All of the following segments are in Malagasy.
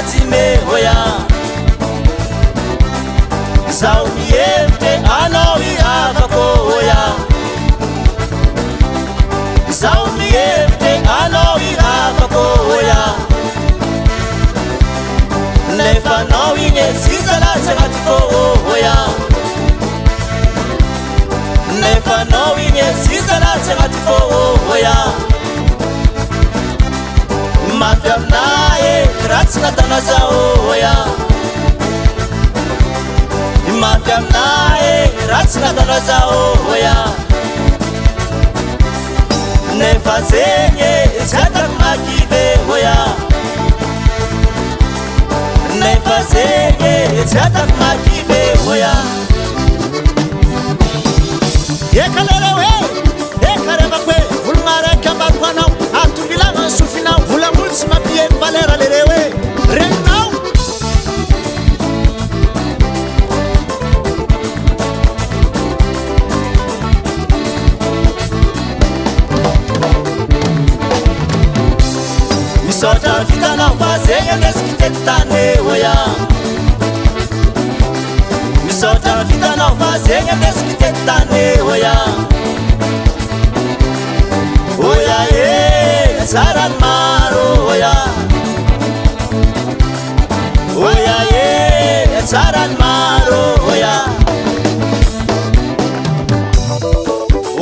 ratsy mehoya zao mihevitry anao iavakoya zao mihevitry anao iavakoya nefa anao igny sisa latsy agnaty foya nefa anao igny sisa latsy agnaty foya mafy aminahy ratsy natana zaoya mafy aminahy ratsy natana zaoya nefa zegny tsy atako makive hoya nefa zegny tsy atako makive hoya ekalelao ekarevako e volagna raiky ambariko anao atombilagna sofinao volamolo tsy mampie valera lereo e reninao misaotra vitanao fa zegny andesiky tety tany hoya misaotra vitanao fa zegny andesiky tety tany hoya hoya e sarany maro hoya hoya e sarany maro hoya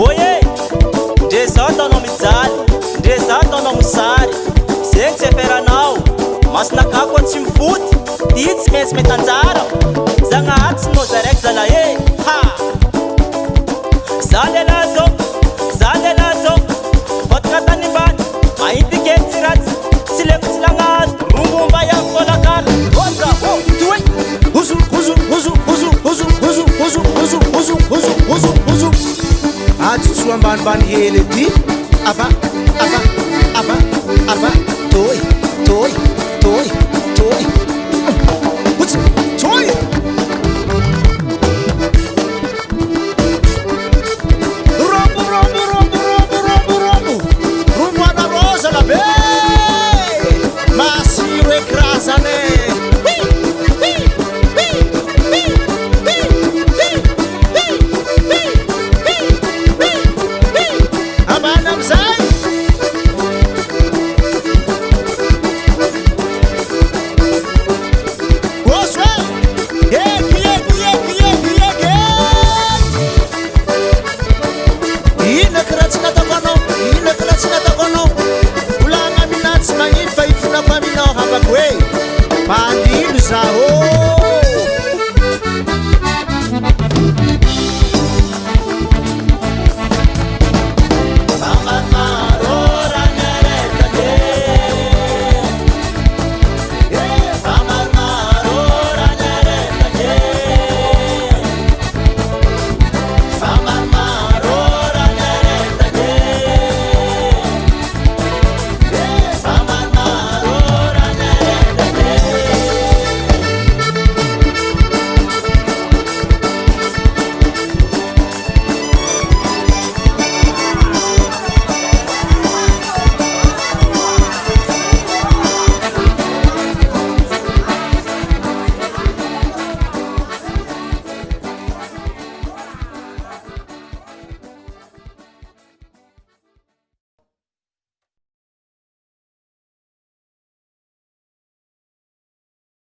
oye ndre zao taonao mijaly ndre zao taonao mosary zegny tsy aferanao masinakako tsy mifoty ty tsy maintsy mety anjara zagnaty sy nao zaraiky zala e ha za lehilahy zao vodaka tany ambany mahity kely tsy ratsy tsy leko tsy lagnaty rombomba iaho kolakala oza toy uzu atsotso ambanimbany hely ety ava toy uzi toy rombo ana rosa la be masiro ekrasane Pandino Sao